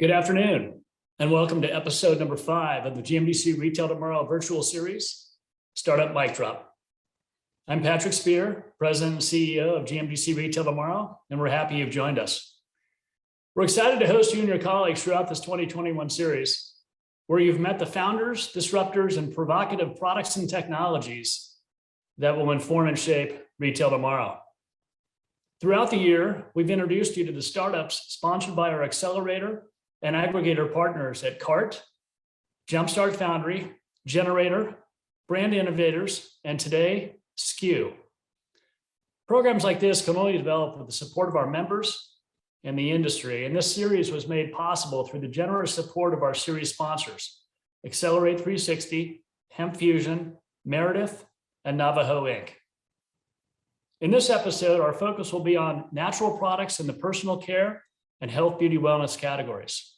Good afternoon, and welcome to episode number 5 of the GMDC Retail Tomorrow virtual series, Startup Mic Drop. I'm Patrick Spear, President and CEO of GMDC Retail Tomorrow, and we're happy you've joined us. We're excited to host you and your colleagues throughout this 2021 series, where you've met the founders, disruptors, and provocative products and technologies that will inform and shape retail tomorrow. Throughout the year, we've introduced you to the startups sponsored by our accelerator and aggregator partners at CART, Jumpstart Foundry, Generator, Brand Innovators, and today, SKU. Programs like this can only develop with the support of our members and the industry, and this series was made possible through the generous support of our series sponsors, Accelerate 360, HempFusion, Meredith, and Navajo Inc. In this episode, our focus will be on natural products in the personal care and health, beauty, wellness categories.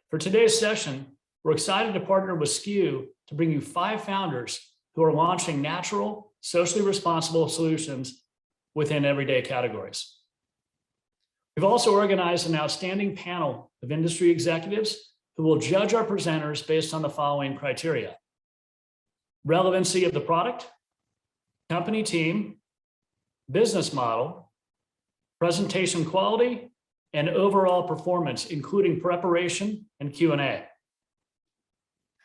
For today's session, we're excited to partner with SKU to bring you 5 founders who are launching natural, socially responsible solutions within everyday categories. We've also organized an outstanding panel of industry executives who will judge our presenters based on the following criteria: relevancy of the product, company team, business model, presentation quality, and overall performance, including preparation and Q&A.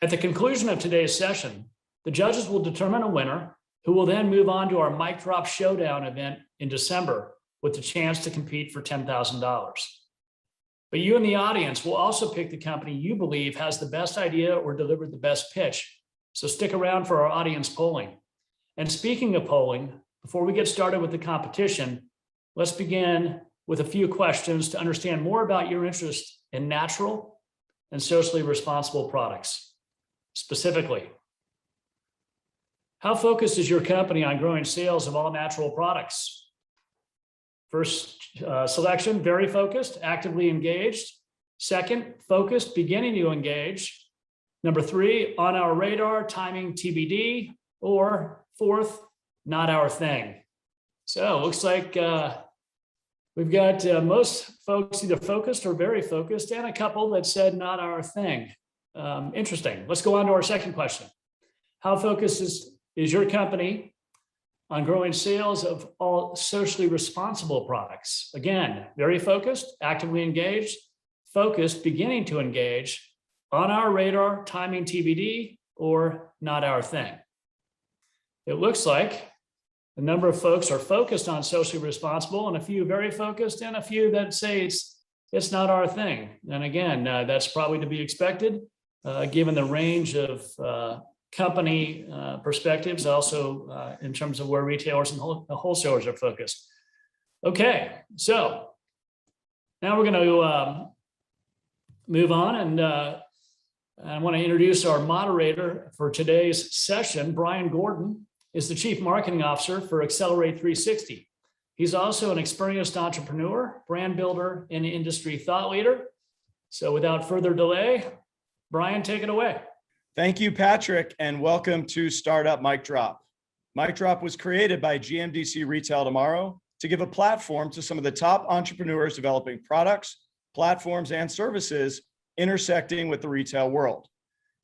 At the conclusion of today's session, the judges will determine a winner who will then move on to our Mic Drop Showdown event in December with the chance to compete for $10,000. But you in the audience will also pick the company you believe has the best idea or delivered the best pitch. So stick around for our audience polling. And speaking of polling, before we get started with the competition, let's begin with a few questions to understand more about your interest in natural and socially responsible products. Specifically, how focused is your company on growing sales of all natural products? First selection, very focused, actively engaged. Second, focused, beginning to engage. Number 3, on our radar, timing TBD. Or fourth, not our thing. So it looks like we've got most folks either focused or very focused, and a couple that said not our thing. Interesting. Let's go on to our second question. How focused is your company on growing sales of all socially responsible products? Again, very focused, actively engaged, focused, beginning to engage, on our radar, timing TBD, or not our thing. It looks like a number of folks are focused on socially responsible, and a few very focused, and a few that say it's not our thing. And again, that's probably to be expected, given the range of company perspectives, also in terms of where retailers and wholesalers are focused. Okay, so now we're going to move on, and I want to introduce our moderator for today's session. Brian Gordon is the Chief Marketing Officer for Accelerate 360. He's also an experienced entrepreneur, brand builder, and industry thought leader. So without further delay, Brian, take it away. Thank you, Patrick, and welcome to Startup Mic Drop. Mic Drop was created by GMDC Retail Tomorrow to give a platform to some of the top entrepreneurs developing products, platforms, and services intersecting with the retail world.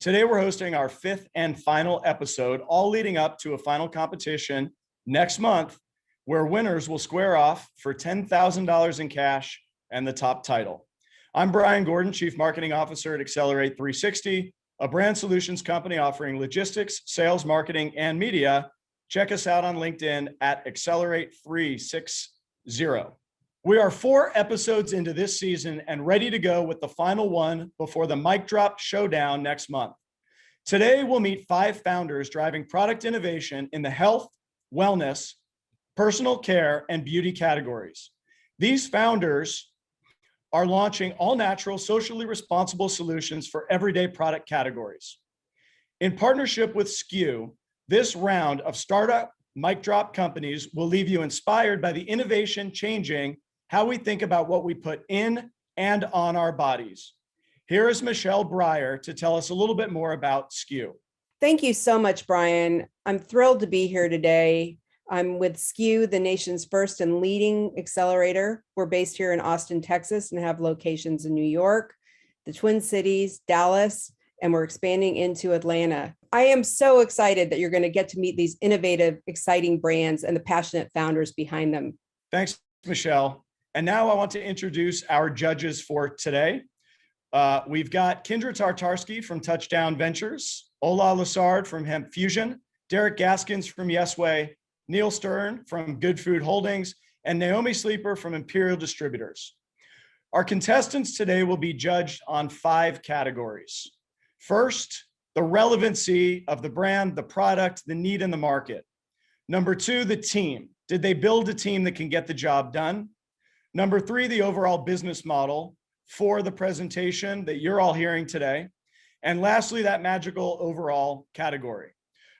Today, we're hosting our 5th and final episode, all leading up to a final competition next month, where winners will square off for $10,000 in cash and the top title. I'm Brian Gordon, Chief Marketing Officer at Accelerate 360, a brand solutions company offering logistics, sales, marketing, and media. Check us out on LinkedIn at Accelerate 360. We are 4 episodes into this season and ready to go with the final one before the Mic Drop Showdown next month. Today, we'll meet 5 founders driving product innovation in the health, wellness, personal care, and beauty categories. These founders are launching all-natural, socially responsible solutions for everyday product categories. In partnership with SKU, this round of startup Mic Drop companies will leave you inspired by the innovation changing how we think about what we put in and on our bodies. Here is Michelle Breyer to tell us a little bit more about SKU. Thank you so much, Brian. I'm thrilled to be here today. I'm with SKU, the nation's first and leading accelerator. We're based here in Austin, Texas, and have locations in New York, the Twin Cities, Dallas, and we're expanding into Atlanta. I am so excited that you're going to get to meet these innovative, exciting brands and the passionate founders behind them. Thanks, Michelle. And now I want to introduce our judges for today. We've got Kendra Tartarsky from Touchdown Ventures, Ola Lassard from HempFusion, Derek Gaskins from Yesway, Neil Stern from Good Food Holdings, and Naomi Sleeper from Imperial Distributors. Our contestants today will be judged on 5 categories. First, the relevancy of the brand, the product, the need in the market. Number 2, the team. Did they build a team that can get the job done? Number 3, the overall business model for the presentation that you're all hearing today. And lastly, that magical overall category.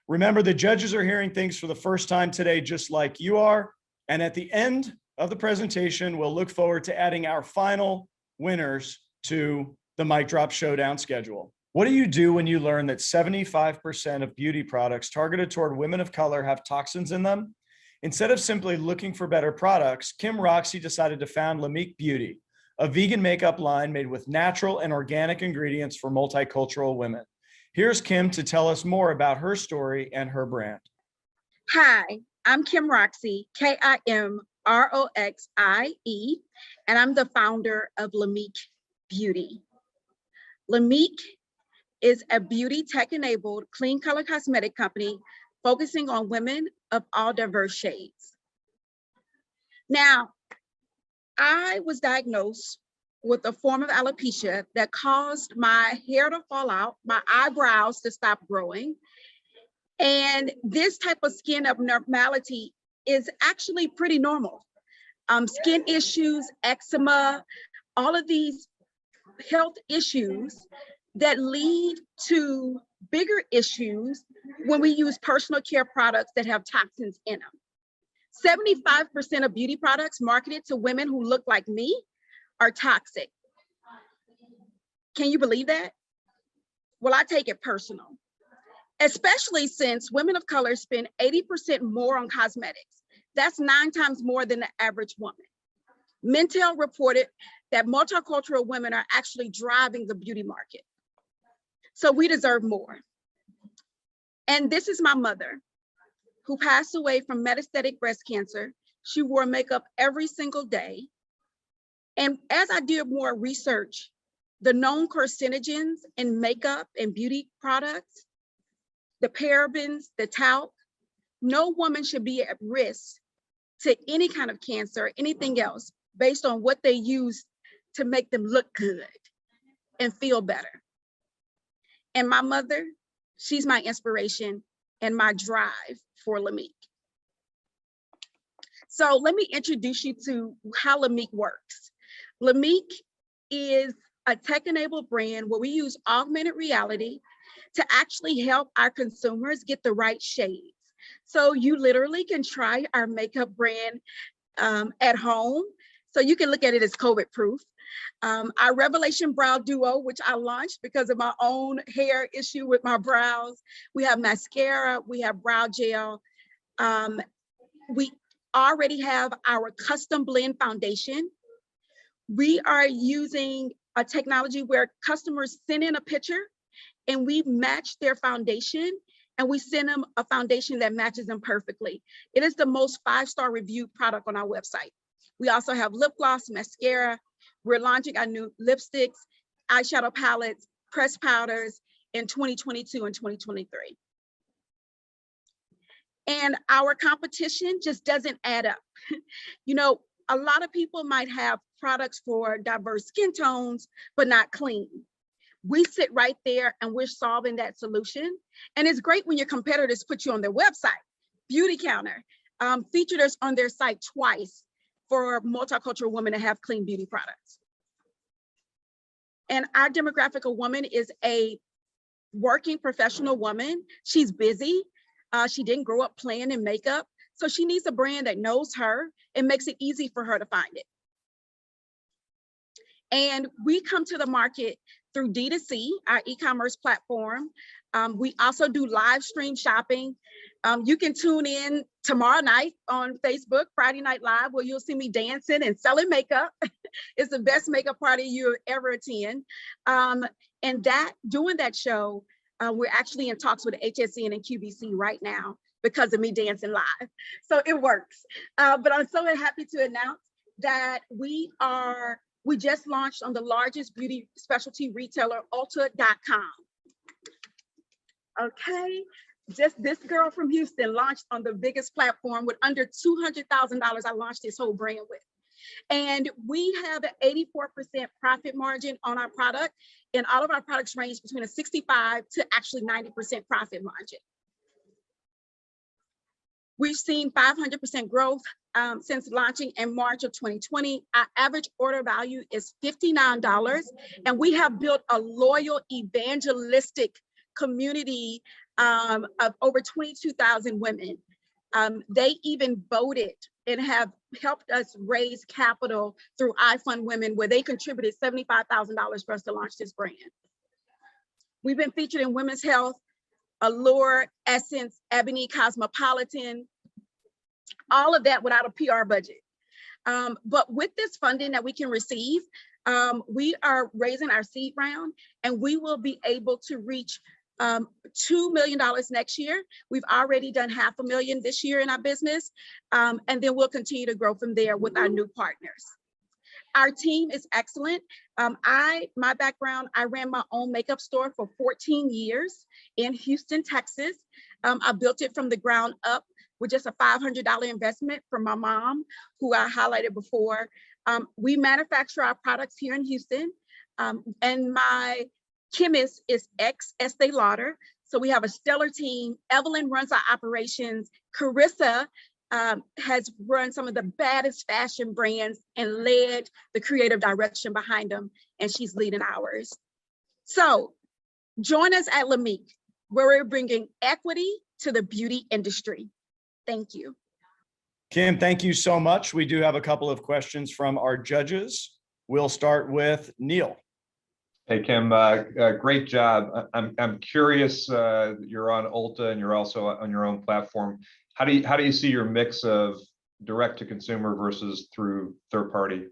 Remember, the judges are hearing things for the first time today, just like you are. And at the end of the presentation, we'll look forward to adding our final winners to the Mic Drop Showdown schedule. What do you do when you learn that 75% of beauty products targeted toward women of color have toxins in them? Instead of simply looking for better products, Kim Roxy decided to found Lamique Beauty, a vegan makeup line made with natural and organic ingredients for multicultural women. Here's Kim to tell us more about her story and her brand. Hi, I'm Kim Roxy, Kimroxie, and I'm the founder of Lamique Beauty. Lamique is a beauty tech-enabled clean color cosmetic company focusing on women of all diverse shades. Now, I was diagnosed with a form of alopecia that caused my hair to fall out, my eyebrows to stop growing. And this type of skin abnormality is actually pretty normal. Skin issues, eczema, all of these health issues that lead to bigger issues when we use personal care products that have toxins in them. 75% of beauty products marketed to women who look like me are toxic. Can you believe that? Well, I take it personal, especially since women of color spend 80% more on cosmetics. That's 9 times more than the average woman. Mintel reported that multicultural women are actually driving the beauty market. So we deserve more. And this is my mother, who passed away from metastatic breast cancer. She wore makeup every single day. And as I did more research, the known carcinogens in makeup and beauty products, the parabens, the talc, no woman should be at risk to any kind of cancer or anything else based on what they use to make them look good and feel better. And my mother, she's my inspiration and my drive for Lamique. So let me introduce you to how Lamique works. Lamique is a tech-enabled brand where we use augmented reality to actually help our consumers get the right shades. So you literally can try our makeup brand at home. So you can look at it as COVID proof. Our Revelation Brow Duo, which I launched because of my own hair issue with my brows. We have mascara, we have brow gel. We already have our custom blend foundation. We are using a technology where customers send in a picture and we match their foundation and we send them a foundation that matches them perfectly. It is the most 5-star reviewed product on our website. We also have lip gloss, mascara. We're launching our new lipsticks, eyeshadow palettes, pressed powders in 2022 and 2023. And our competition just doesn't add up. You know, a lot of people might have products for diverse skin tones, but not clean. We sit right there and we're solving that solution. And it's great when your competitors put you on their website. Beauty Counter featured us on their site twice for multicultural women to have clean beauty products. And our demographic of woman is a working professional woman. She's busy. She didn't grow up playing in makeup. So she needs a brand that knows her and makes it easy for her to find it. And we come to the market through D2C, our e-commerce platform. We also do live stream shopping. You can tune in tomorrow night on Facebook, Friday Night Live, where you'll see me dancing and selling makeup. It's the best makeup party you'll ever attend. And doing that show, we're actually in talks with HSN and QVC right now because of me dancing live. So it works. But I'm so happy to announce that we just launched on the largest beauty specialty retailer, Ulta.com. Okay, just this girl from Houston launched on the biggest platform with under $200,000. I launched this whole brand with. And we have an 84% profit margin on our product, and all of our products range between a 65 to actually 90% profit margin. We've seen 500% growth since launching in March of 2020. Our average order value is $59, and we have built a loyal evangelistic community of over 22,000 women. They even voted and have helped us raise capital through iFund Women, where they contributed $75,000 for us to launch this brand. We've been featured in Women's Health, Allure, Essence, Ebony, Cosmopolitan, all of that without a PR budget. But with this funding that we can receive, we are raising our seed round, and we will be able to reach $2 million next year. We've already done $500,000 this year in our business, and then we'll continue to grow from there with our new partners. Our team is excellent. My background, I ran my own makeup store for 14 years in Houston, Texas. I built it from the ground up with just a $500 investment from my mom, who I highlighted before. We manufacture our products here in Houston, and my chemist is ex-Estee Lauder. So we have a stellar team. Evelyn runs our operations. Carissa has run some of the baddest fashion brands and led the creative direction behind them, and she's leading ours. So join us at Lamique, where we're bringing equity to the beauty industry. Thank you. Kim, thank you so much. We do have a couple of questions from our judges. We'll start with Neil. Hey, Kim, great job. I'm curious, you're on Ulta and you're also on your own platform. How do you see your mix of direct to consumer versus through third party?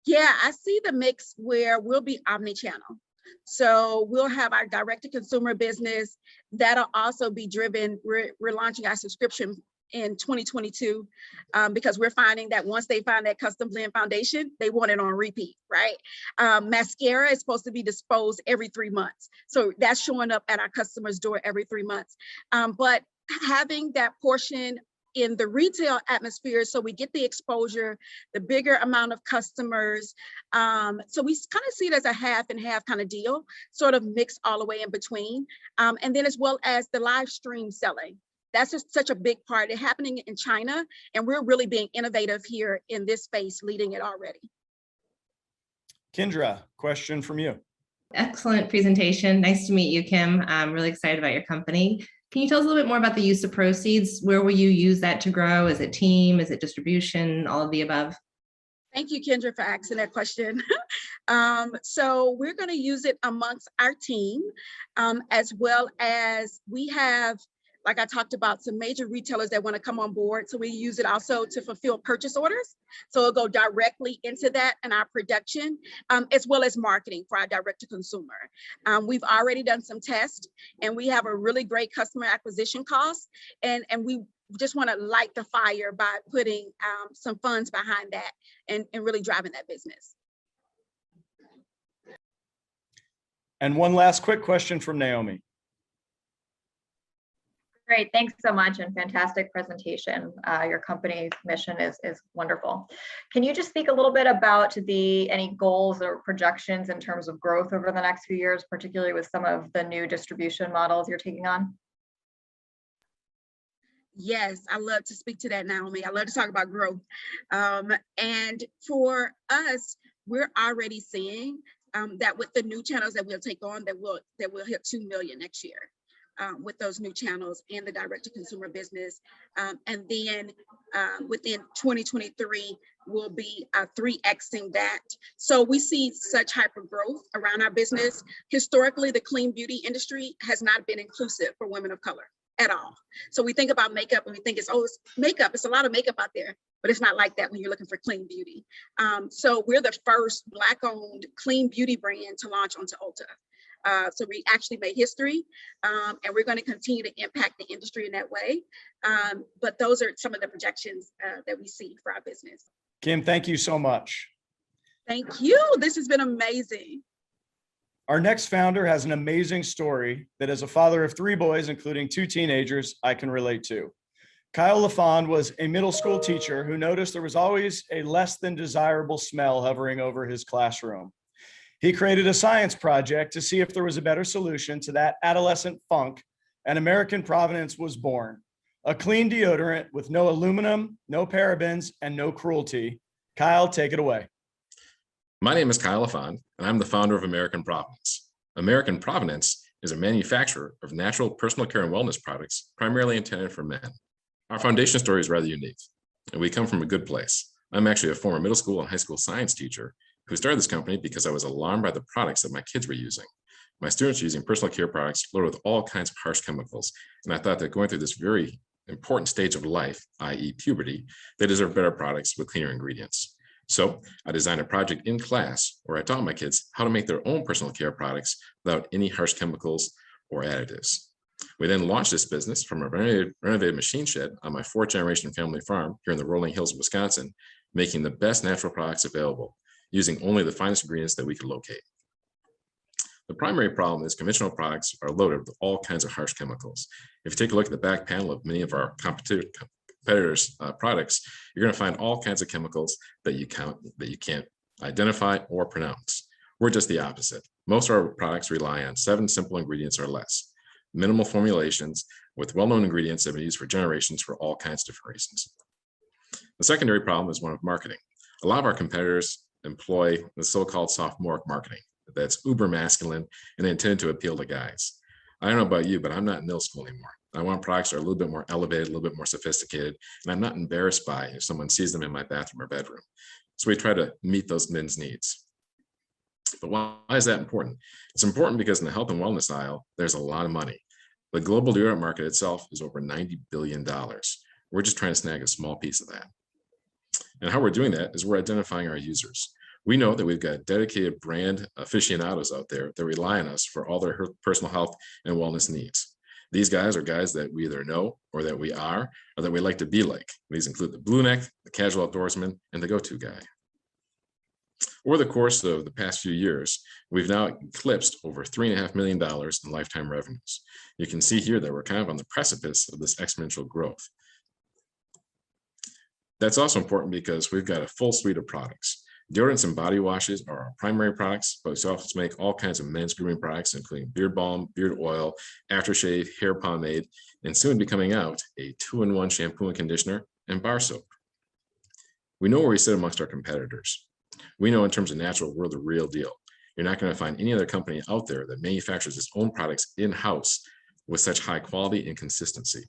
Yeah, I see the mix where we'll be omni-channel. So we'll have our direct to consumer business that'll also be driven. We're launching our subscription in 2022 because we're finding that once they find that custom blend foundation, they want it on repeat, right? Mascara is supposed to be disposed every 3 months. So that's showing up at our customer's door every 3 months. But having that portion in the retail atmosphere, so we get the exposure, the bigger amount of customers. So we kind of see it as a half and half kind of deal, sort of mixed all the way in between. And then as well as the live stream selling. That's just such a big part. It's happening in China, and we're really being innovative here in this space, leading it already. Kendra, question from you. Excellent presentation. Nice to meet you, Kim. I'm really excited about your company. Can you tell us a little bit more about the use of proceeds? Where will you use that to grow? Is it team? Is it distribution? All of the above? Thank you, Kendra, for asking that question. So we're going to use it amongst our team, as well as we have, like I talked about, some major retailers that want to come on board. So we use it also to fulfill purchase orders. So it'll go directly into that and our production, as well as marketing for our direct to consumer. We've already done some tests, and we have a really great customer acquisition cost. And we just want to light the fire by putting some funds behind that and really driving that business. And one last quick question from Naomi. Great, thanks so much, and fantastic presentation. Your company's mission is wonderful. Can you just speak a little bit about any goals or projections in terms of growth over the next few years, particularly with some of the new distribution models you're taking on? Yes, I love to speak to that, Naomi. I love to talk about growth. And for us, we're already seeing that with the new channels that we'll take on, that we'll hit 2 million next year. With those new channels and the direct to consumer business. And then within 2023, we'll be 3Xing that. So we see such hyper growth around our business. Historically, the clean beauty industry has not been inclusive for women of color at all. So we think about makeup and we think it's makeup. It's a lot of makeup out there, but it's not like that when you're looking for clean beauty. So we're the first Black-owned clean beauty brand to launch onto Ulta. So we actually made history, and we're going to continue to impact the industry in that way. But those are some of the projections that we see for our business. Kim, thank you so much. Thank you. This has been amazing. Our next founder has an amazing story that, as a father of 3 boys, including 2 teenagers, I can relate to. Kyle Lafond was a middle school teacher who noticed there was always a less than desirable smell hovering over his classroom. He created a science project to see if there was a better solution to that adolescent funk, and American Provenance was born. A clean deodorant with no aluminum, no parabens, and no cruelty. Kyle, take it away. My name is Kyle Lafond, and I'm the founder of American Provenance. American Provenance is a manufacturer of natural personal care and wellness products primarily intended for men. Our foundation story is rather unique, and we come from a good place. I'm actually a former middle school and high school science teacher who started this company because I was alarmed by the products that my kids were using. My students were using personal care products loaded with all kinds of harsh chemicals, and I thought that going through this very important stage of life, i.e. puberty, they deserve better products with cleaner ingredients. So I designed a project in class where I taught my kids how to make their own personal care products without any harsh chemicals or additives. We then launched this business from a renovated machine shed on my 4th generation family farm here in the rolling hills of Wisconsin, making the best natural products available, using only the finest ingredients that we could locate. The primary problem is conventional products are loaded with all kinds of harsh chemicals. If you take a look at the back panel of many of our competitors' products, you're going to find all kinds of chemicals that you can't identify or pronounce. We're just the opposite. Most of our products rely on 7 simple ingredients or less, minimal formulations with well-known ingredients that have been used for generations for all kinds of different reasons. The secondary problem is one of marketing. A lot of our competitors employ the so-called sophomoric marketing. That's uber masculine and intended to appeal to guys. I don't know about you, but I'm not in middle school anymore. I want products that are a little bit more elevated, a little bit more sophisticated, and I'm not embarrassed by if someone sees them in my bathroom or bedroom. So we try to meet those men's needs. But why is that important? It's important because in the health and wellness aisle, there's a lot of money. The global deodorant market itself is over $90 billion. We're just trying to snag a small piece of that. And how we're doing that is we're identifying our users. We know that we've got dedicated brand aficionados out there that rely on us for all their personal health and wellness needs. These guys are guys that we either know or that we are or that we like to be like. These include the blue neck, the casual outdoorsman, and the go-to guy. Over the course of the past few years, we've now eclipsed over $3.5 million in lifetime revenues. You can see here that we're kind of on the precipice of this exponential growth. That's also important because we've got a full suite of products. Deodorants and body washes are our primary products, but we also make all kinds of men's grooming products, including beard balm, beard oil, aftershave, hair pomade, and soon be coming out a 2-in-1 shampoo and conditioner and bar soap. We know where we sit amongst our competitors. We know in terms of natural, we're the real deal. You're not going to find any other company out there that manufactures its own products in-house with such high quality and consistency.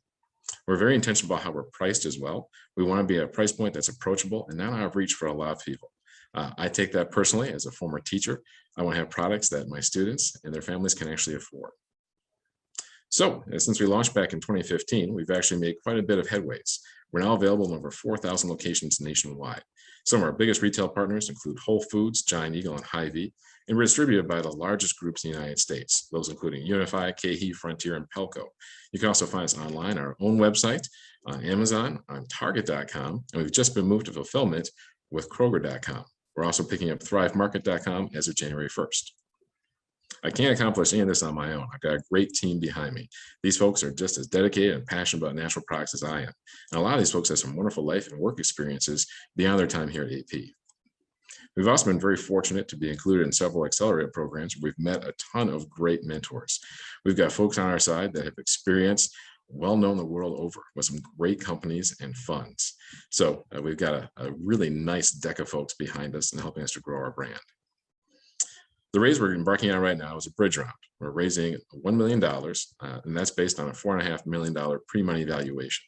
We're very intentional about how we're priced as well. We want to be at a price point that's approachable and not out of reach for a lot of people. I take that personally as a former teacher. I want to have products that my students and their families can actually afford. So since we launched back in 2015, we've actually made quite a bit of headways. We're now available in over 4,000 locations nationwide. Some of our biggest retail partners include Whole Foods, Giant Eagle, and Hy-Vee, and we're distributed by the largest groups in the United States, those including Unify, KeHE, Frontier, and Pelco. You can also find us online on our own website, on Amazon, on Target.com, and we've just been moved to fulfillment with Kroger.com. We're also picking up ThriveMarket.com as of January 1st. I can't accomplish any of this on my own. I've got a great team behind me. These folks are just as dedicated and passionate about natural products as I am. And a lot of these folks have some wonderful life and work experiences beyond their time here at AP. We've also been very fortunate to be included in several accelerator programs where we've met a ton of great mentors. We've got folks on our side that have experienced well-known the world over with some great companies and funds. So we've got a really nice deck of folks behind us and helping us to grow our brand. The raise we're embarking on right now is a bridge round. We're raising $1 million, and that's based on a $4.5 million pre-money valuation.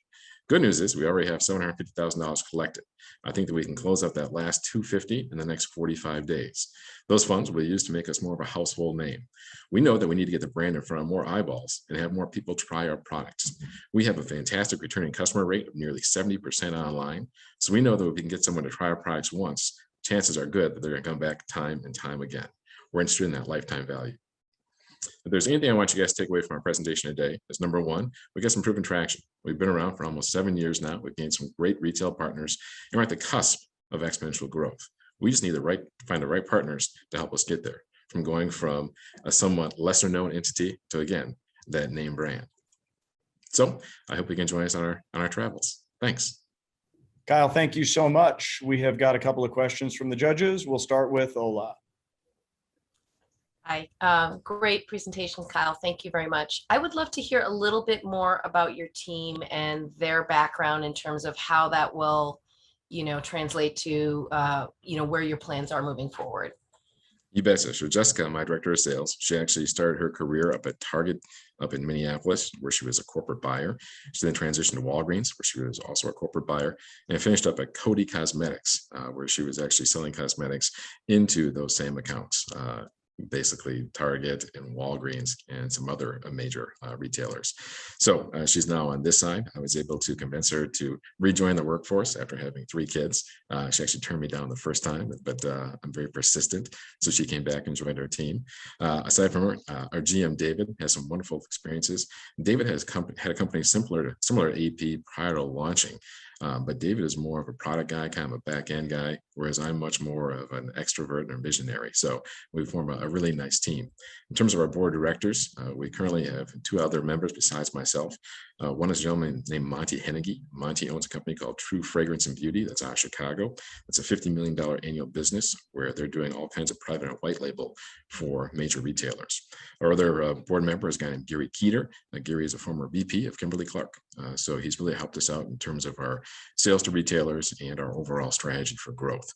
Good news is we already have $750,000 collected. I think that we can close out that last $250 in the next 45 days. Those funds will be used to make us more of a household name. We know that we need to get the brand in front of more eyeballs and have more people try our products. We have a fantastic returning customer rate of nearly 70% online. So we know that if we can get someone to try our products once, chances are good that they're going to come back time and time again. We're interested in that lifetime value. If there's anything I want you guys to take away from our presentation today, is number one, we got some proven traction. We've been around for almost 7 years now. We've gained some great retail partners, and we're at the cusp of exponential growth. We just need to find the right partners to help us get there, from going from a somewhat lesser known entity to, again, that name brand. So I hope you can join us on our travels. Thanks. Kyle, thank you so much. We have got a couple of questions from the judges. We'll start with Ola. Hi, great presentation, Kyle. Thank you very much. I would love to hear a little bit more about your team and their background in terms of how that will, translate to, where your plans are moving forward. You betcha. So Jessica, my director of sales, she actually started her career up at Target up in Minneapolis, where she was a corporate buyer. She then transitioned to Walgreens, where she was also a corporate buyer, and finished up at Coty Cosmetics, where she was actually selling cosmetics into those same accounts. Basically Target and Walgreens and some other major retailers. So she's now on this side. I was able to convince her to rejoin the workforce after having 3 kids. She actually turned me down the first time, but I'm very persistent. So she came back and joined our team. Aside from her, our GM, David, has some wonderful experiences. David had a company similar to AP prior to launching. But David is more of a product guy, kind of a back end guy, whereas I'm much more of an extrovert and a visionary. So we form a really nice team. In terms of our board of directors, we currently have 2 other members besides myself. One is a gentleman named Monty Hennigy. Monty owns a company called True Fragrance and Beauty that's out of Chicago. It's a $50 million annual business where they're doing all kinds of private and white label for major retailers. Our other board member is a guy named Gary Keeter. Gary is a former VP of Kimberly-Clark. So he's really helped us out in terms of our sales to retailers and our overall strategy for growth.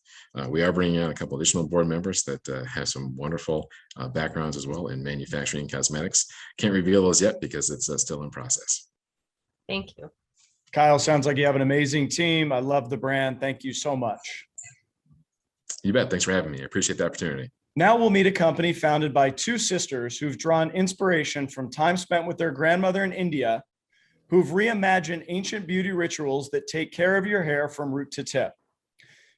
We are bringing on a couple additional board members that have some wonderful backgrounds as well in manufacturing and cosmetics. Can't reveal those yet because it's still in process. Thank you. Kyle, sounds like you have an amazing team. I love the brand. Thank you so much. You bet. Thanks for having me. I appreciate the opportunity. Now we'll meet a company founded by 2 sisters who've drawn inspiration from time spent with their grandmother in India, who've reimagined ancient beauty rituals that take care of your hair from root to tip.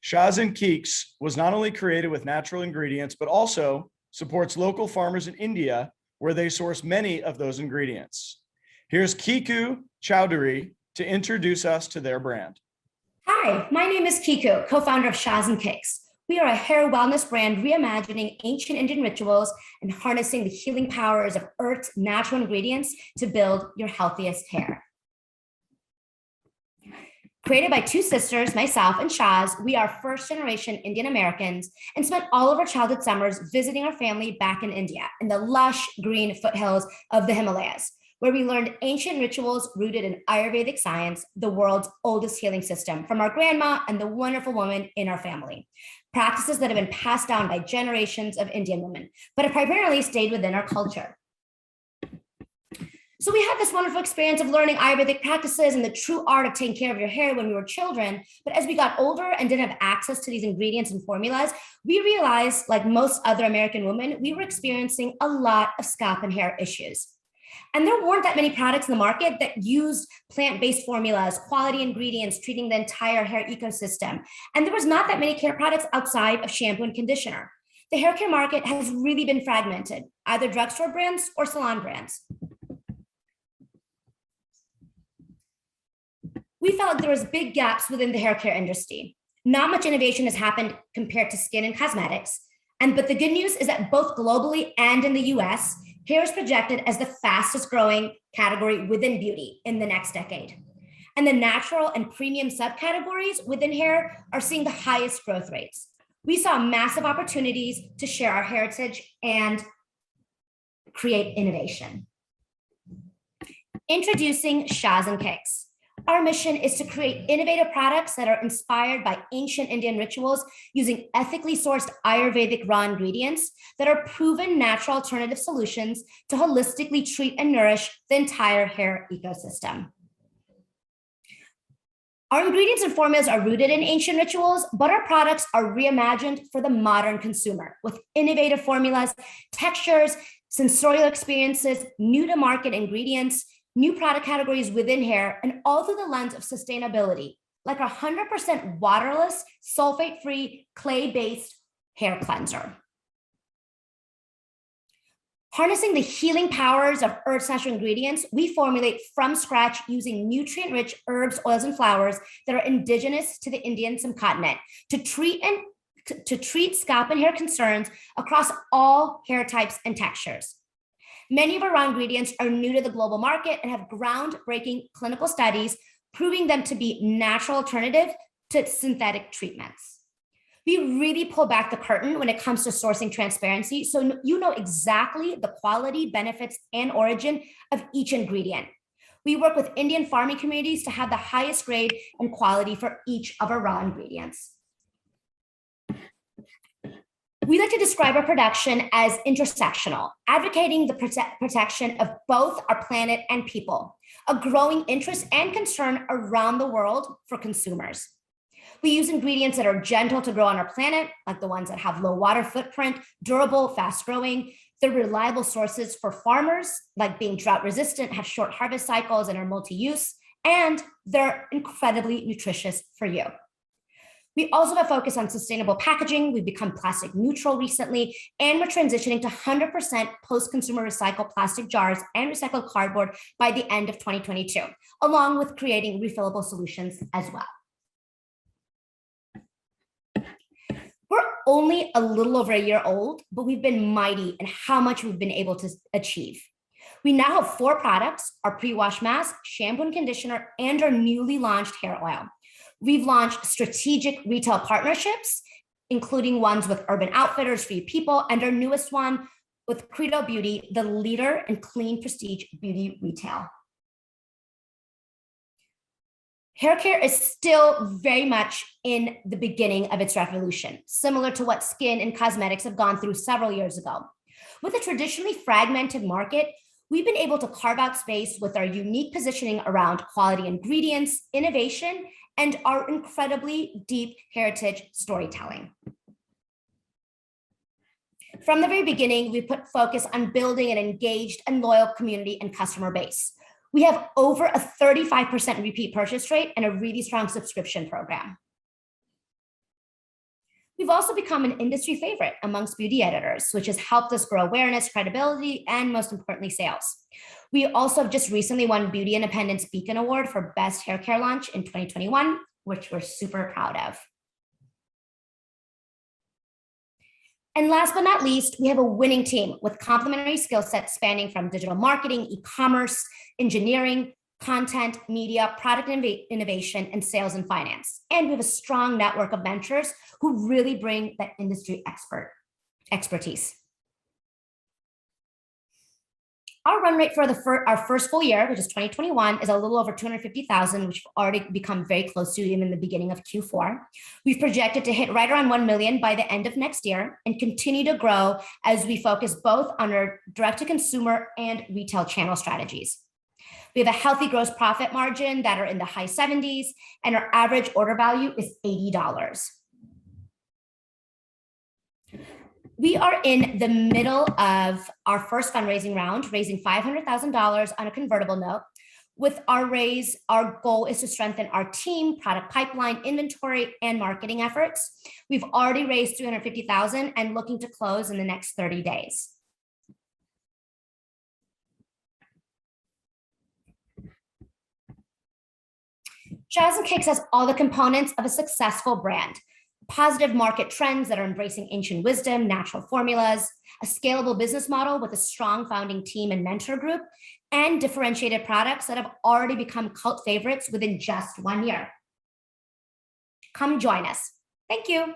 Shaz and Keeks was not only created with natural ingredients, but also supports local farmers in India, where they source many of those ingredients. Here's Kiku Chowdhury to introduce us to their brand. Hi, my name is Kiku, co-founder of Shaz and Keeks. We are a hair wellness brand reimagining ancient Indian rituals and harnessing the healing powers of Earth's natural ingredients to build your healthiest hair. Created by 2 sisters, myself and Shaz, we are first-generation Indian Americans and spent all of our childhood summers visiting our family back in India in the lush green foothills of the Himalayas, where we learned ancient rituals rooted in Ayurvedic science, the world's oldest healing system, from our grandma and the wonderful woman in our family. Practices that have been passed down by generations of Indian women, but have primarily stayed within our culture. So we had this wonderful experience of learning Ayurvedic practices and the true art of taking care of your hair when we were children. But as we got older and didn't have access to these ingredients and formulas, we realized, like most other American women, we were experiencing a lot of scalp and hair issues. And there weren't that many products in the market that used plant-based formulas, quality ingredients, treating the entire hair ecosystem. And there was not that many care products outside of shampoo and conditioner. The hair care market has really been fragmented, either drugstore brands or salon brands. We felt like there was big gaps within the hair care industry. Not much innovation has happened compared to skin and cosmetics. But the good news is that both globally and in the US, hair is projected as the fastest growing category within beauty in the next decade. And the natural and premium subcategories within hair are seeing the highest growth rates. We saw massive opportunities to share our heritage and create innovation. Introducing Shaz and Keeks. Our mission is to create innovative products that are inspired by ancient Indian rituals using ethically sourced Ayurvedic raw ingredients that are proven natural alternative solutions to holistically treat and nourish the entire hair ecosystem. Our ingredients and formulas are rooted in ancient rituals, but our products are reimagined for the modern consumer with innovative formulas, textures, sensorial experiences, new to market ingredients, new product categories within hair, and all through the lens of sustainability, like our 100% waterless, sulfate-free, clay-based hair cleanser. Harnessing the healing powers of Earth's natural ingredients, we formulate from scratch using nutrient-rich herbs, oils, and flowers that are indigenous to the Indian subcontinent to treat scalp and hair concerns across all hair types and textures. Many of our raw ingredients are new to the global market and have groundbreaking clinical studies proving them to be natural alternative to synthetic treatments. We really pull back the curtain when it comes to sourcing transparency, so you know exactly the quality, benefits, and origin of each ingredient. We work with Indian farming communities to have the highest grade and quality for each of our raw ingredients. We like to describe our production as intersectional, advocating the protection of both our planet and people, a growing interest and concern around the world for consumers. We use ingredients that are gentle to grow on our planet, like the ones that have low water footprint, durable, fast growing. They're reliable sources for farmers, like being drought resistant, have short harvest cycles, and are multi-use, and they're incredibly nutritious for you. We also have a focus on sustainable packaging. We've become plastic neutral recently, and we're transitioning to 100% post-consumer recycled plastic jars and recycled cardboard by the end of 2022, along with creating refillable solutions as well. We're only a little over a year old, but we've been mighty in how much we've been able to achieve. We now have 4 products: our pre-wash mask, shampoo and conditioner, and our newly launched hair oil. We've launched strategic retail partnerships, including ones with Urban Outfitters, Free People, and our newest one with Credo Beauty, the leader in clean prestige beauty retail. Hair care is still very much in the beginning of its revolution, similar to what skin and cosmetics have gone through several years ago. With a traditionally fragmented market, we've been able to carve out space with our unique positioning around quality ingredients, innovation, and our incredibly deep heritage storytelling. From the very beginning, we put focus on building an engaged and loyal community and customer base. We have over a 35% repeat purchase rate and a really strong subscription program. We've also become an industry favorite amongst beauty editors, which has helped us grow awareness, credibility, and most importantly, sales. We also have just recently won Beauty Independent's Beacon Award for Best Hair Care Launch in 2021, which we're super proud of. And last but not least, we have a winning team with complementary skill sets spanning from digital marketing, e-commerce, engineering, content, media, product innovation, and sales and finance. And we have a strong network of mentors who really bring that industry expertise. Our run rate for our first full year, which is 2021, is a little over 250,000, which we've already become very close to even in the beginning of Q4. We've projected to hit right around 1 million by the end of next year and continue to grow as we focus both on our direct-to-consumer and retail channel strategies. We have a healthy gross profit margin that are in the high 70s, and our average order value is $80. We are in the middle of our first fundraising round, raising $500,000 on a convertible note. With our raise, our goal is to strengthen our team, product pipeline, inventory, and marketing efforts. We've already raised $350,000 and looking to close in the next 30 days. Jazz & Cakes has all the components of a successful brand. Positive market trends that are embracing ancient wisdom, natural formulas, a scalable business model with a strong founding team and mentor group, and differentiated products that have already become cult favorites within just 1 year. Come join us. Thank you.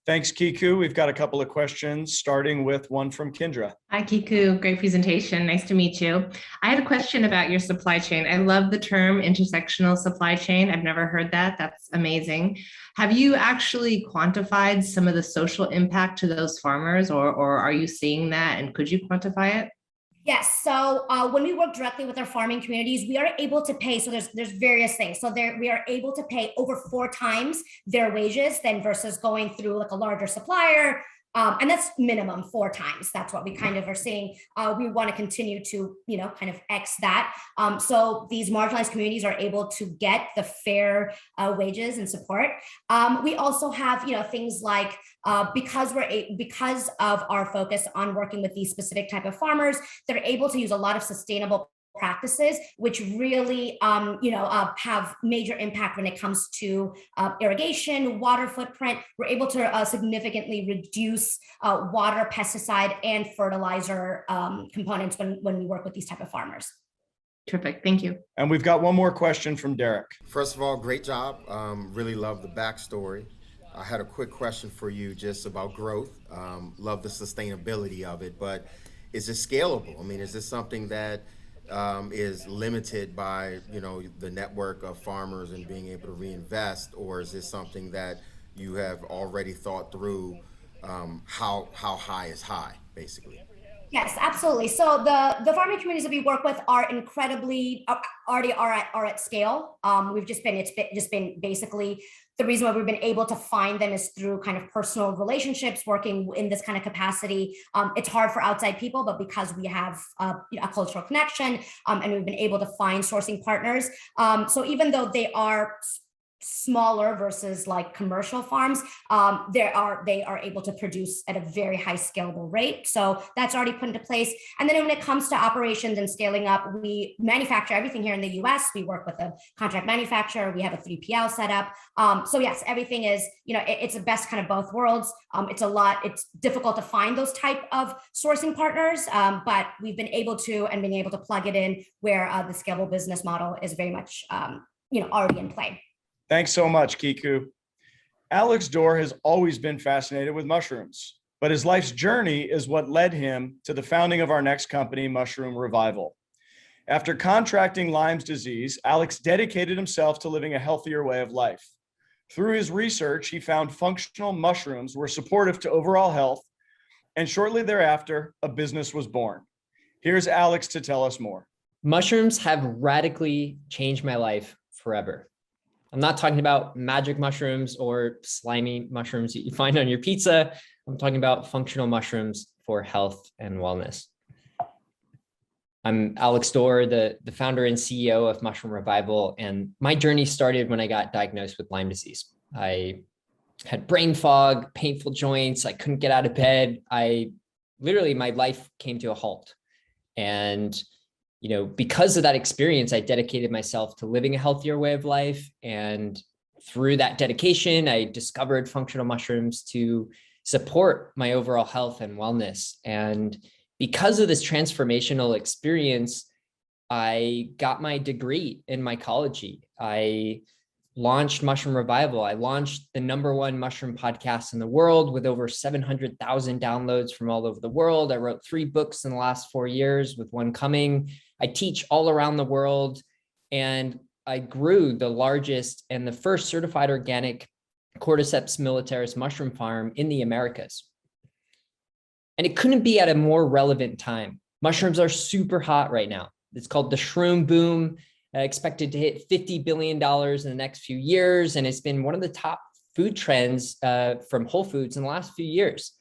Thanks, Kiku. We've got a couple of questions, starting with one from Kendra. Hi, Kiku. Great presentation. Nice to meet you. I had a question about your supply chain. I love the term intersectional supply chain. I've never heard that. That's amazing. Have you actually quantified some of the social impact to those farmers, or are you seeing that? And could you quantify it? Yes. So when we work directly with our farming communities, we are able to pay. So there's various things. So we are able to pay over 4 times their wages than versus going through like a larger supplier. And that's minimum 4 times. That's what we kind of are seeing. We want to continue to, kind of X that. So these marginalized communities are able to get the fair wages and support. We also have, things like because of our focus on working with these specific type of farmers, they're able to use a lot of sustainable practices, which really, have major impact when it comes to irrigation, water footprint. We're able to significantly reduce water, pesticide, and fertilizer components when we work with these type of farmers. Terrific. Thank you. And we've got one more question from Derek. First of all, great job. Really love the backstory. I had a quick question for you just about growth. Love the sustainability of it, but is it scalable? I mean, is this something that is limited by, the network of farmers and being able to reinvest, or is this something that you have already thought through how high is high, basically? Yes, absolutely. So the farming communities that we work with are incredibly already are at scale. It's been basically the reason why we've been able to find them is through kind of personal relationships, working in this kind of capacity. It's hard for outside people, but because we have a cultural connection and we've been able to find sourcing partners. So even though they are smaller versus like commercial farms, they are able to produce at a very high scalable rate. So that's already put into place. And then when it comes to operations and scaling up, we manufacture everything here in the US. We work with a contract manufacturer. We have a 3PL set up. So yes, everything is, it's the best kind of both worlds. It's difficult to find those type of sourcing partners, but we've been able to plug it in where the scalable business model is very much, already in play. Thanks so much, Kiku. Alex Dorr has always been fascinated with mushrooms, but his life's journey is what led him to the founding of our next company, Mushroom Revival. After contracting Lyme's disease, Alex dedicated himself to living a healthier way of life. Through his research, he found functional mushrooms were supportive to overall health, and shortly thereafter, a business was born. Here's Alex to tell us more. Mushrooms have radically changed my life forever. I'm not talking about magic mushrooms or slimy mushrooms that you find on your pizza. I'm talking about functional mushrooms for health and wellness. I'm Alex Dorr, the founder and CEO of Mushroom Revival, and my journey started when I got diagnosed with Lyme disease. I had brain fog, painful joints. I couldn't get out of bed. My life came to a halt. And because of that experience, I dedicated myself to living a healthier way of life. And through that dedication, I discovered functional mushrooms to support my overall health and wellness. And because of this transformational experience, I got my degree in mycology. I launched Mushroom Revival. I launched the #1 mushroom podcast in the world with over 700,000 downloads from all over the world. I wrote 3 books in the last 4 years, with one coming. I teach all around the world, and I grew the largest and the first certified organic Cordyceps militaris mushroom farm in the Americas. And it couldn't be at a more relevant time. Mushrooms are super hot right now. It's called the shroom boom, expected to hit $50 billion in the next few years. And it's been one of the top food trends from Whole Foods in the last few years.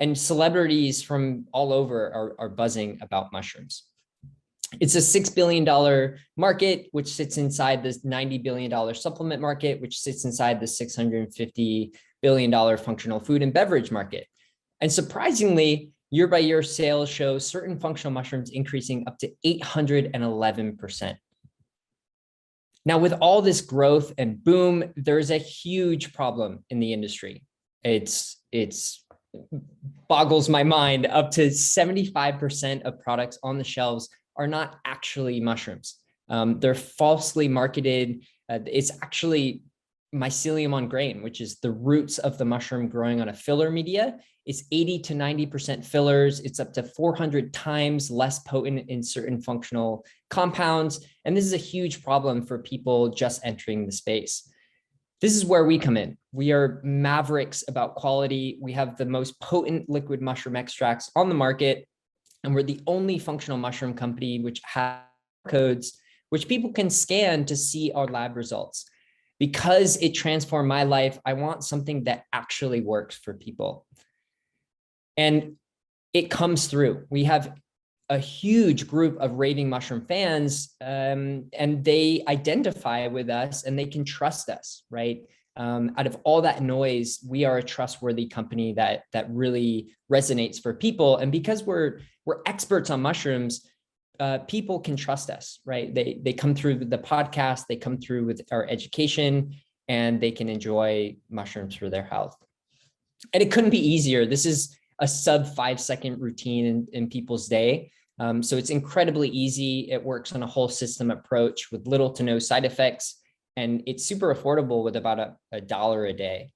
And celebrities from all over are buzzing about mushrooms. It's a $6 billion market, which sits inside this $90 billion supplement market, which sits inside the $650 billion functional food and beverage market. And surprisingly, year-by-year sales show certain functional mushrooms increasing up to 811%. Now, with all this growth and boom, there's a huge problem in the industry. It's boggles my mind. Up to 75% of products on the shelves are not actually mushrooms. They're falsely marketed. It's actually mycelium on grain, which is the roots of the mushroom growing on a filler media. It's 80 to 90% fillers. It's up to 400 times less potent in certain functional compounds. And this is a huge problem for people just entering the space. This is where we come in. We are mavericks about quality. We have the most potent liquid mushroom extracts on the market. And we're the only functional mushroom company which has codes which people can scan to see our lab results. Because it transformed my life, I want something that actually works for people. And it comes through. We have a huge group of raving mushroom fans, and they identify with us and they can trust us, right? Out of all that noise, we are a trustworthy company that really resonates for people. And because we're experts on mushrooms, people can trust us, right? They come through the podcast, they come through with our education, and they can enjoy mushrooms for their health. And it couldn't be easier. This is a sub 5-second routine in people's day. So it's incredibly easy. It works on a whole system approach with little to no side effects. And it's super affordable with about $1 a day.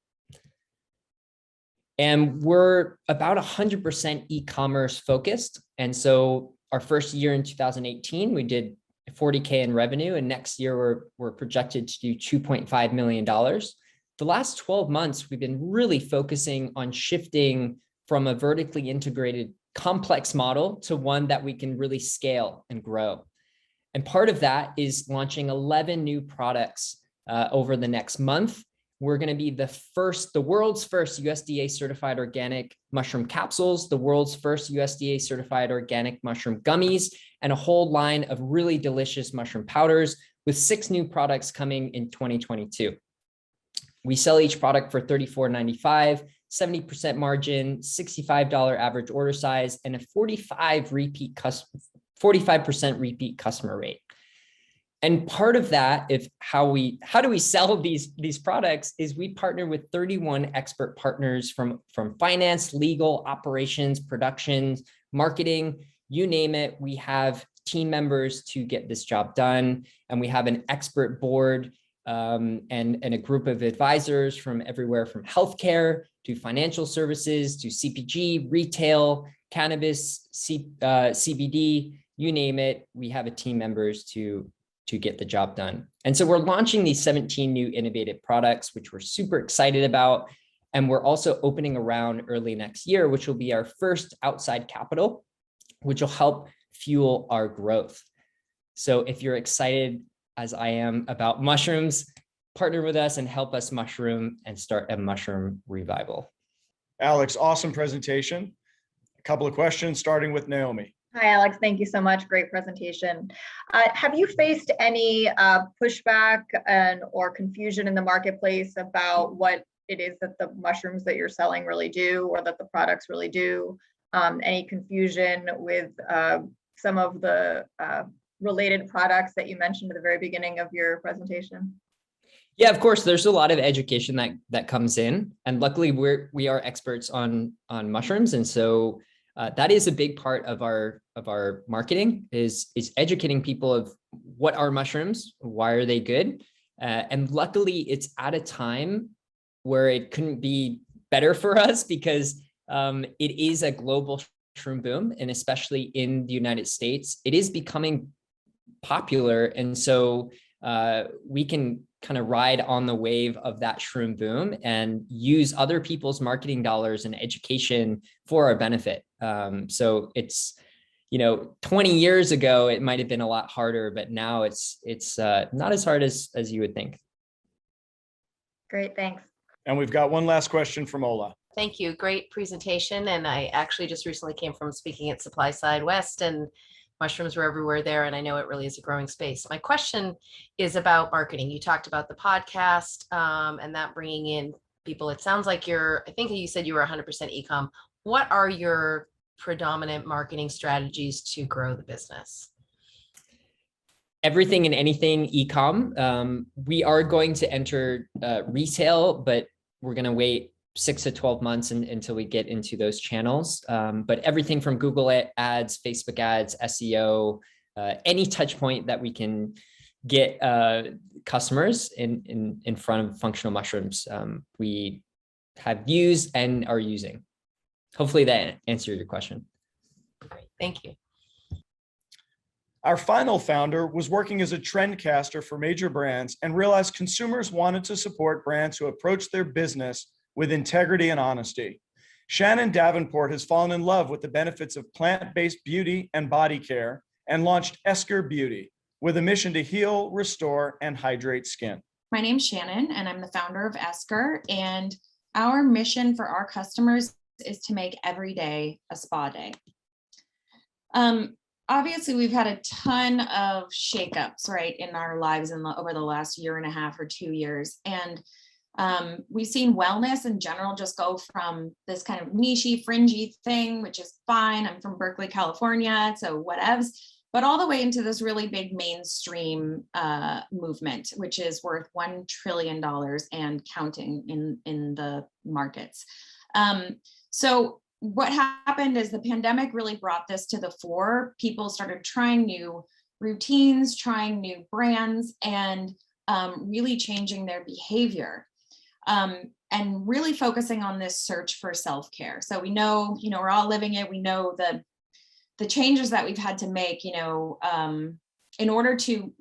And we're about 100% e-commerce focused. And so our first year in 2018, we did $40K in revenue. And next year, we're projected to do $2.5 million. The last 12 months, we've been really focusing on shifting from a vertically integrated complex model to one that we can really scale and grow. And part of that is launching 11 new products over the next month. We're going to be the world's first USDA certified organic mushroom capsules, the world's first USDA certified organic mushroom gummies, and a whole line of really delicious mushroom powders with 6 new products coming in 2022. We sell each product for $34.95, 70% margin, $65 average order size, and a 45% repeat customer rate. And part of that, how do we sell these products, is we partner with 31 expert partners from finance, legal, operations, production, marketing, you name it. We have team members to get this job done, and we have an expert board and a group of advisors from everywhere from healthcare to financial services to CPG, retail, cannabis, CBD, you name it. We have a team members to get the job done. And so we're launching these 17 new innovative products, which we're super excited about. And we're also opening around early next year, which will be our first outside capital, which will help fuel our growth. So if you're excited, as I am, about mushrooms, partner with us and help us mushroom and start a mushroom revival. Alex, awesome presentation. A couple of questions, starting with Naomi. Hi, Alex. Thank you so much. Great presentation. Have you faced any pushback or confusion in the marketplace about what it is that the mushrooms that you're selling really do, or that the products really do? Any confusion with some of the related products that you mentioned at the very beginning of your presentation? Yeah, of course, there's a lot of education that comes in, and luckily we are experts on mushrooms, and so that is a big part of our marketing is educating people of what are mushrooms, why are they good, and luckily it's at a time where it couldn't be better for us, because it is a global mushroom boom, and especially in the United States, it is becoming popular, and so we can kind of ride on the wave of that shroom boom and use other people's marketing dollars and education for our benefit. So it's, 20 years ago, it might have been a lot harder, but now it's not as hard as you would think. Great, thanks. And we've got one last question from Ola. Thank you. Great presentation. And I actually just recently came from speaking at Supply Side West, and mushrooms were everywhere there. And I know it really is a growing space. My question is about marketing. You talked about the podcast and that bringing in people. It sounds like I think you said you were 100% e-com. What are your predominant marketing strategies to grow the business? Everything and anything e-com. We are going to enter retail, but we're going to wait 6 to 12 months until we get into those channels. But everything from Google ads, Facebook ads, SEO, any touch point that we can get customers in front of functional mushrooms, we have used and are using. Hopefully that answered your question. Great, thank you. Our final founder was working as a trend caster for major brands and realized consumers wanted to support brands who approach their business with integrity and honesty. Shannon Davenport has fallen in love with the benefits of plant-based beauty and body care and launched SKU Beauty with a mission to heal, restore, and hydrate skin. My name's Shannon, and I'm the founder of Esker. And our mission for our customers is to make every day a spa day. Obviously, we've had a ton of shakeups, right, in our lives over the last year and a half or 2 years. And we've seen wellness in general just go from this kind of niche-y, fringy thing, which is fine. I'm from Berkeley, California, so whatevs, but all the way into this really big mainstream movement, which is worth $1 trillion and counting in the markets. So what happened is the pandemic really brought this to the fore. People started trying new routines, trying new brands, and really changing their behavior. And really focusing on this search for self-care. So we know, we're all living it. We know the changes that we've had to make, in order to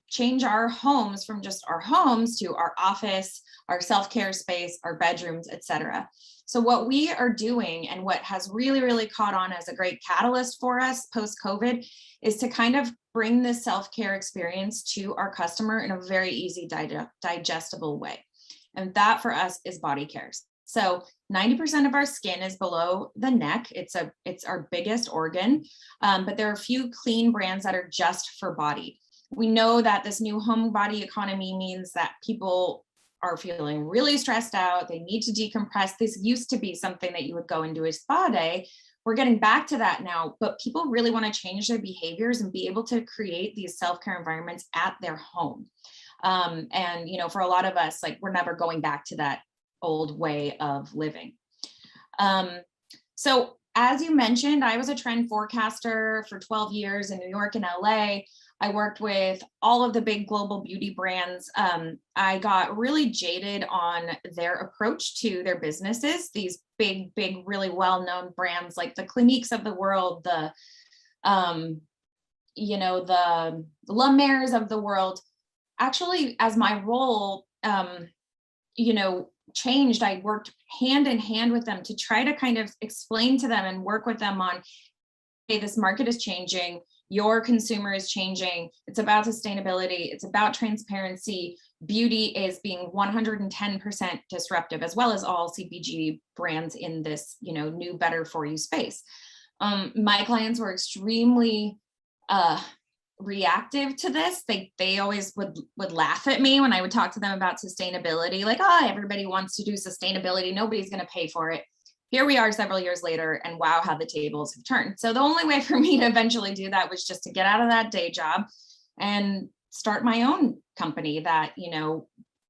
change our homes from just our homes to our office, our self-care space, our bedrooms, etc. So what we are doing, and what has really, really caught on as a great catalyst for us post-COVID, is to kind of bring this self-care experience to our customer in a very easy, digestible way. And that for us is body care. So 90% of our skin is below the neck. It's our biggest organ, but there are a few clean brands that are just for body. We know that this new home body economy means that people are feeling really stressed out. They need to decompress. This used to be something that you would go and do a spa day. We're getting back to that now, but people really want to change their behaviors and be able to create these self-care environments at their home. And, for a lot of us, like, we're never going back to that old way of living. So as you mentioned, I was a trend forecaster for 12 years in New York and LA. I worked with all of the big global beauty brands. I got really jaded on their approach to their businesses. These big, really well-known brands like the Cliniques of the world, the La Mers of the world. Actually, as my role, changed, I worked hand in hand with them to try to kind of explain to them and work with them on, hey, this market is changing. Your consumer is changing. It's about sustainability. It's about transparency. Beauty is being 110% disruptive, as well as all CPG brands in this, new, better for you space. My clients were extremely reactive to this. They always would laugh at me when I would talk to them about sustainability, like, everybody wants to do sustainability. Nobody's going to pay for it. Here we are several years later, and wow, how the tables have turned. So the only way for me to eventually do that was just to get out of that day job and start my own company that,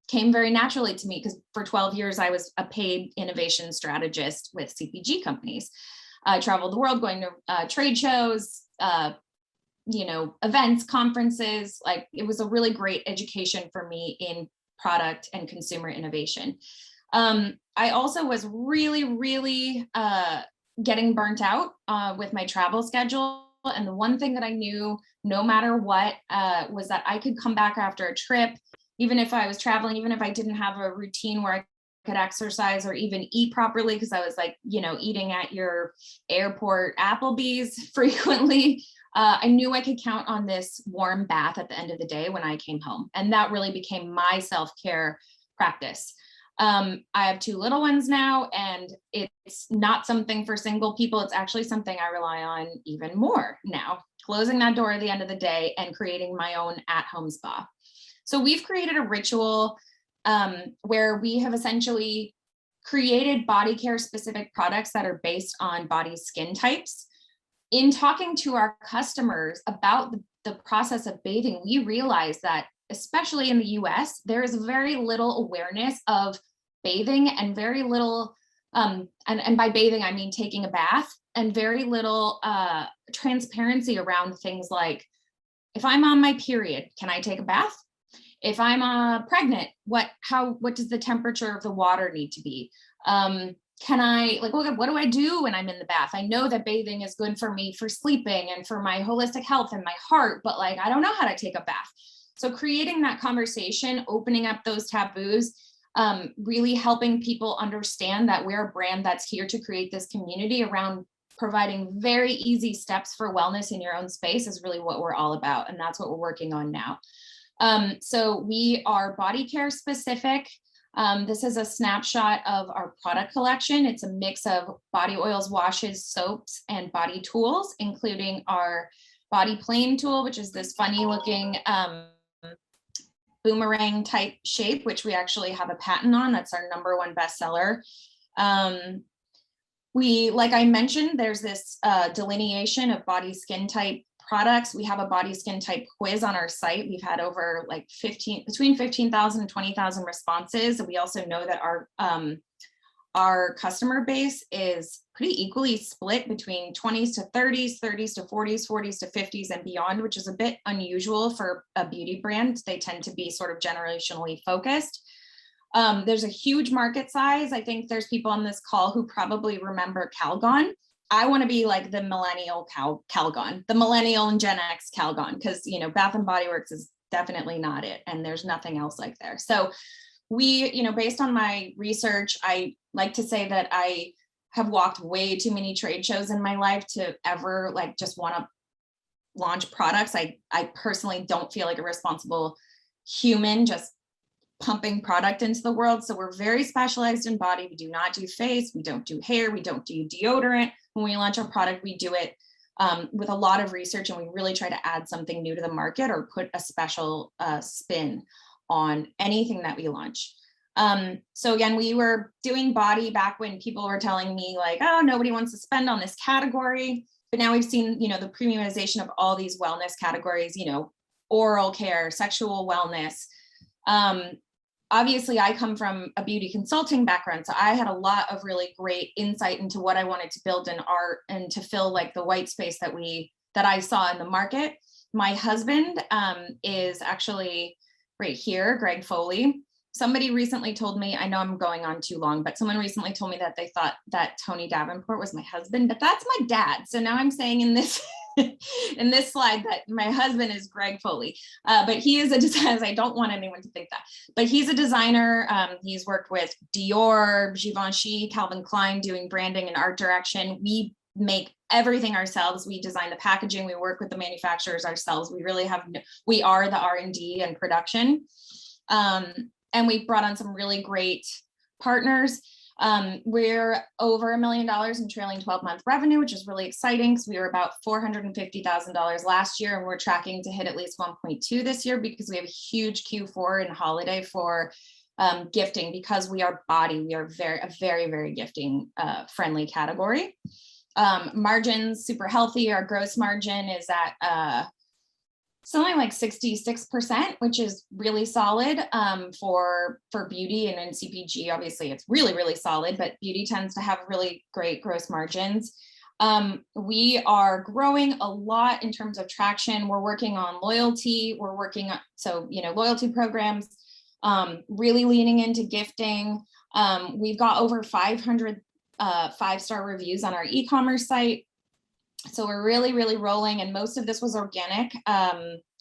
came very naturally to me, because for 12 years, I was a paid innovation strategist with CPG companies. I traveled the world going to trade shows, events, conferences. Like, it was a really great education for me in product and consumer innovation. I also was really getting burnt out with my travel schedule. And the one thing that I knew, no matter what, was that I could come back after a trip, even if I was traveling, even if I didn't have a routine where I could exercise or even eat properly, because I was like, eating at your airport Applebee's frequently. I knew I could count on this warm bath at the end of the day when I came home. And that really became my self-care practice. I have 2 little ones now, and it's not something for single people. It's actually something I rely on even more now, closing that door at the end of the day and creating my own at-home spa. So we've created a ritual where we have essentially created body care specific products that are based on body skin types. In talking to our customers about the process of bathing, we realized that, especially in the US, there is very little awareness of bathing and very little, and by bathing, I mean taking a bath, and very little transparency around things like, if I'm on my period, can I take a bath? If I'm pregnant, what does the temperature of the water need to be? Can I, what do I do when I'm in the bath? I know that bathing is good for me for sleeping and for my holistic health and my heart, but I don't know how to take a bath. So creating that conversation, opening up those taboos, really helping people understand that we're a brand that's here to create this community around providing very easy steps for wellness in your own space is really what we're all about. And that's what we're working on now. So we are body care specific. This is a snapshot of our product collection. It's a mix of body oils, washes, soaps, and body tools, including our body plane tool, which is this funny looking boomerang type shape, which we actually have a patent on. That's our #1 bestseller. Like I mentioned, there's this delineation of body skin type products. We have a body skin type quiz on our site. We've had over like between 15,000 and 20,000 responses. We also know that our customer base is pretty equally split between 20s to 30s, 30s to 40s, 40s to 50s and beyond, which is a bit unusual for a beauty brand. They tend to be sort of generationally focused. There's a huge market size. I think there's people on this call who probably remember Calgon. I want to be like the millennial Calgon, the millennial and Gen X Calgon, because, you know, Bath and Body Works is definitely not it. And there's nothing else like there. So we, you know, based on my research, I like to say that I have walked way too many trade shows in my life to ever like just want to launch products. I personally don't feel like a responsible human just pumping product into the world. So we're very specialized in body. We do not do face. We don't do hair. We don't do deodorant. When we launch a product, we do it with a lot of research, and we really try to add something new to the market or put a special spin on anything that we launch. So again, we were doing body back when people were telling me like, oh, nobody wants to spend on this category. But now we've seen, you know, the premiumization of all these wellness categories, you know, oral care, sexual wellness. Obviously, I come from a beauty consulting background, so I had a lot of really great insight into what I wanted to build in art and to fill like the white space that I saw in the market. My husband is actually right here, Greg Foley. Somebody recently told me, I know I'm going on too long, but someone recently told me that they thought that Tony Davenport was my husband, but that's my dad. So now I'm saying in this in this slide that my husband is Greg Foley, but he is a designer. I don't want anyone to think that, but he's a designer. He's worked with Dior, Givenchy, Calvin Klein, doing branding and art direction. We make everything ourselves. We design the packaging. We work with the manufacturers ourselves. We are the R&D and production. And we brought on some really great partners. We're over $1 million in trailing 12-month revenue, which is really exciting because we were about $450,000 last year, and we're tracking to hit at least 1.2 this year because we have a huge Q4 and holiday for gifting. Because we are body, we are a very, very gifting friendly category. Margins super healthy. Our gross margin is at something like 66%, which is really solid for beauty, and in CPG, obviously it's really, really solid, but beauty tends to have really great gross margins. We are growing a lot in terms of traction. We're working on loyalty. We're working on, loyalty programs, really leaning into gifting. We've got over 500 5-star reviews on our e-commerce site. So we're really, really rolling, and most of this was organic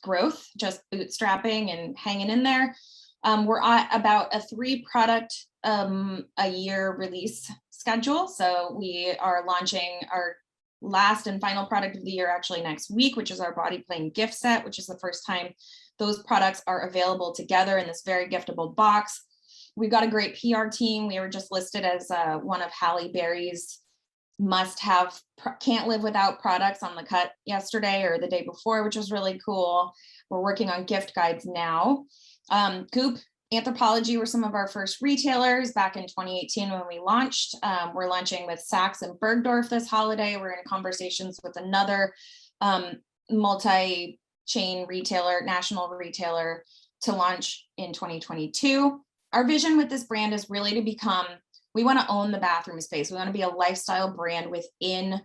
growth, just bootstrapping and hanging in there. We're at about a 3-product a year release schedule. So we are launching our last and final product of the year actually next week, which is our body plane gift set, which is the first time those products are available together in this very giftable box. We've got a great PR team. We were just listed as one of Halle Berry's must-have, can't live without products on the cut yesterday or the day before, which was really cool. We're working on gift guides now. Goop, Anthropologie were some of our first retailers back in 2018 when we launched. We're launching with Saks and Bergdorf this holiday. We're in conversations with another multi-chain retailer, national retailer, to launch in 2022. Our vision with this brand is really to become, we want to own the bathroom space. We want to be a lifestyle brand within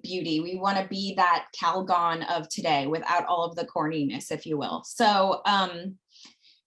beauty. We want to be that Calgon of today without all of the corniness, if you will. So,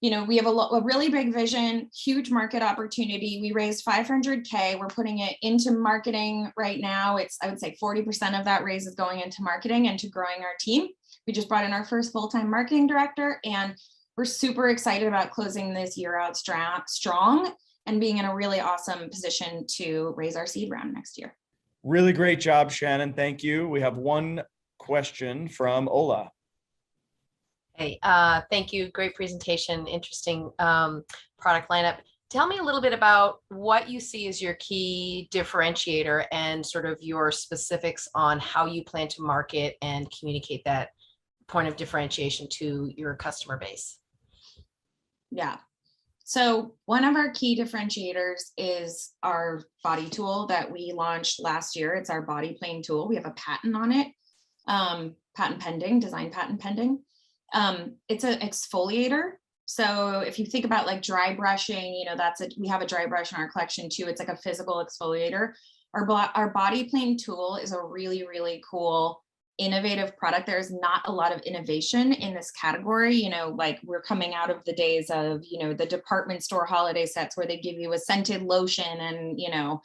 we have a really big vision, huge market opportunity. We raised $500K. We're putting it into marketing right now. I would say 40% of that raise is going into marketing and to growing our team. We just brought in our first full-time marketing director, and we're super excited about closing this year out strong and being in a really awesome position to raise our seed round next year. Really great job, Shannon. Thank you. We have one question from Ola. Hey, thank you. Great presentation. Interesting product lineup. Tell me a little bit about what you see as your key differentiator and sort of your specifics on how you plan to market and communicate that point of differentiation to your customer base. Yeah. So one of our key differentiators is our body tool that we launched last year. It's our body plane tool. We have a patent on it, patent pending, design patent pending. It's an exfoliator. So if you think about like dry brushing, you know, we have a dry brush in our collection too. It's like a physical exfoliator. Our body plane tool is a really, really cool, innovative product. There's not a lot of innovation in this category. You know, like we're coming out of the days of, you know, the department store holiday sets where they give you a scented lotion and, you know,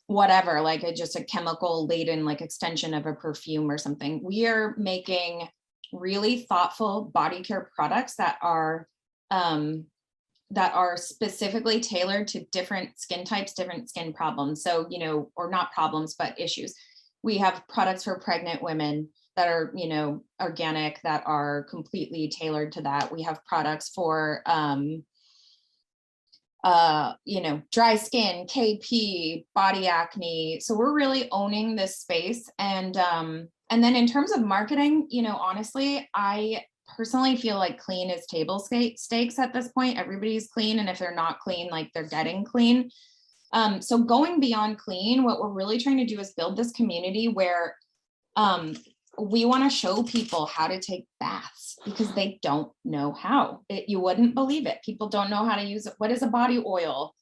whatever, like just a chemical laden like extension of a perfume or something. We are making really thoughtful body care products that are specifically tailored to different skin types, different skin problems. So, you know, or not problems, but issues. We have products for pregnant women that are, you know, organic, that are completely tailored to that. We have products for, you know, dry skin, KP, body acne. So we're really owning this space. And then in terms of marketing, you know, honestly, I personally feel like clean is table stakes at this point. Everybody's clean. And if they're not clean, like they're getting clean. So going beyond clean, what we're really trying to do is build this community where we want to show people how to take baths because they don't know how. You wouldn't believe it. People don't know how to use it. What is a body oil?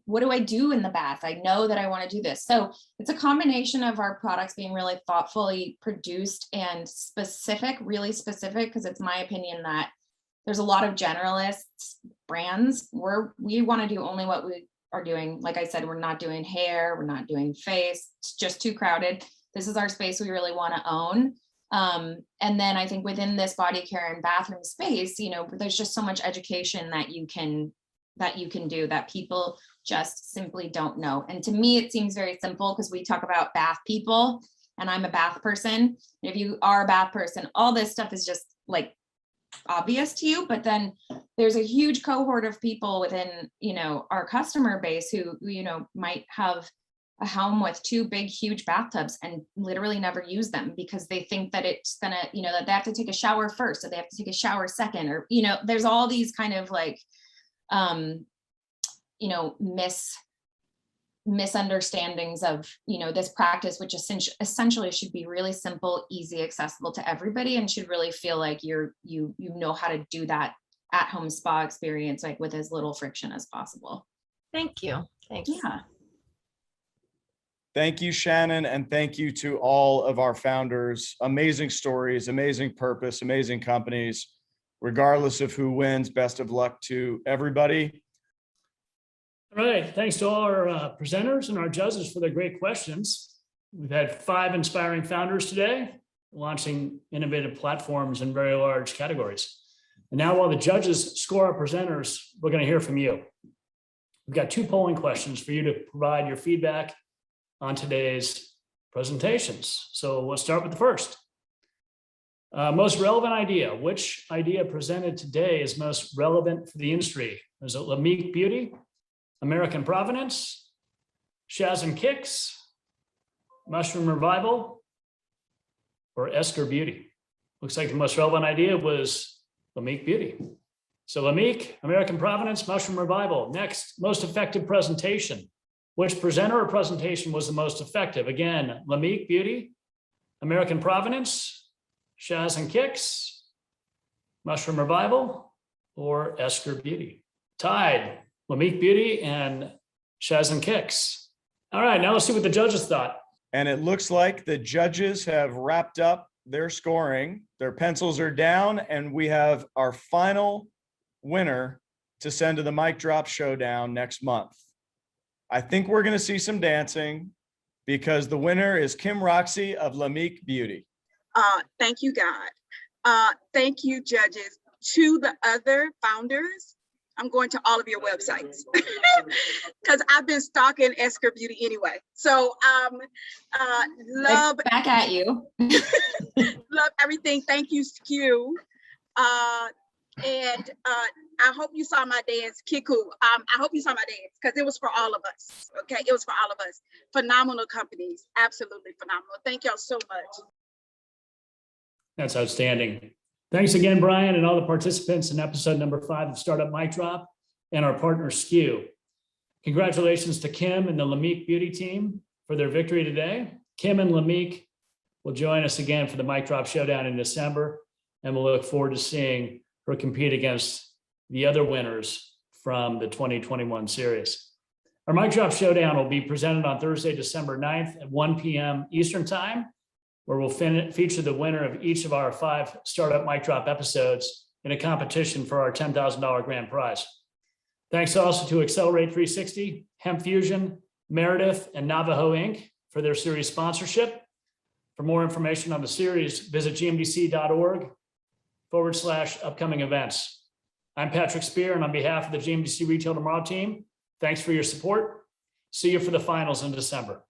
What do I do in the bath? I know that I want to do this. So it's a combination of our products being really thoughtfully produced and specific, really specific, because it's my opinion that there's a lot of generalists brands. We want to do only what we are doing. Like I said, we're not doing hair, we're not doing face. It's just too crowded. This is our space we really want to own. And then I think within this body care and bathroom space, you know, there's just so much education that you can do that people just simply don't know. And to me, it seems very simple because we talk about bath people and I'm a bath person. If you are a bath person, all this stuff is just like obvious to you, but then there's a huge cohort of people within, you know, our customer base who, you know, might have a home with 2 big, huge bathtubs and literally never use them because they think that it's gonna, you know, that they have to take a shower first or they have to take a shower second, or, you know, there's all these kind of like, you know, misunderstandings of, you know, this practice, which essentially should be really simple, easy, accessible to everybody, and should really feel like you know how to do that at-home spa experience, like with as little friction as possible. Thank you. Thanks. Yeah. Thank you, Shannon, and thank you to all of our founders. Amazing stories, amazing purpose, amazing companies. Regardless of who wins, best of luck to everybody. All right, thanks to all our presenters and our judges for their great questions. We've had 5 inspiring founders today, launching innovative platforms in very large categories. And now while the judges score our presenters, we're going to hear from you. We've got 2 polling questions for you to provide your feedback on today's presentations. So let's start with the first. Most relevant idea. Which idea presented today is most relevant for the industry? Is it Lamique Beauty, American Provenance, Shaz and Kicks, Mushroom Revival, or Esker Beauty? Looks like the most relevant idea was Lamique Beauty. So Lamique, American Provenance, Mushroom Revival. Next, most effective presentation. Which presenter or presentation was the most effective? Again, Lamique Beauty, American Provenance, Shaz and Kicks, Mushroom Revival, or Esker Beauty. Tied, Lamique Beauty and Shaz and Kicks. All right, now let's see what the judges thought. And it looks like the judges have wrapped up their scoring. Their pencils are down, and we have our final winner to send to the Mic Drop Showdown next month. I think we're going to see some dancing because the winner is Kim Roxy of Lamique Beauty. Thank you, God. Thank you, judges. to the other founders, I'm going to all of your websites because I've been stalking Esker Beauty anyway. So love Back at you. love everything. Thank you, SKU. And I hope you saw my dance, Kiku. I hope you saw my dance because it was for all of us. Okay, it was for all of us. Phenomenal companies, absolutely phenomenal. Thank y'all so much. That's outstanding. Thanks again, Brian, and all the participants in episode number 5 of Startup Mic Drop and our partner SKU. Congratulations to Kim and the Lamique Beauty team for their victory today. Kim and Lamique will join us again for the Mic Drop Showdown in December, and we'll look forward to seeing her compete against the other winners from the 2021 series. Our Mic Drop Showdown will be presented on Thursday, December 9th at 1 p.m. Eastern Time, where we'll feature the winner of each of our 5 Startup Mic Drop episodes in a competition for our $10,000 grand prize. Thanks also to Accelerate 360, HempFusion, Meredith, and Navajo Inc. for their series sponsorship. For more information on the series, visit gmdc.org/upcoming events. I'm Patrick Spear, and on behalf of the GMDC Retail Tomorrow team, thanks for your support. See you for the finals in December.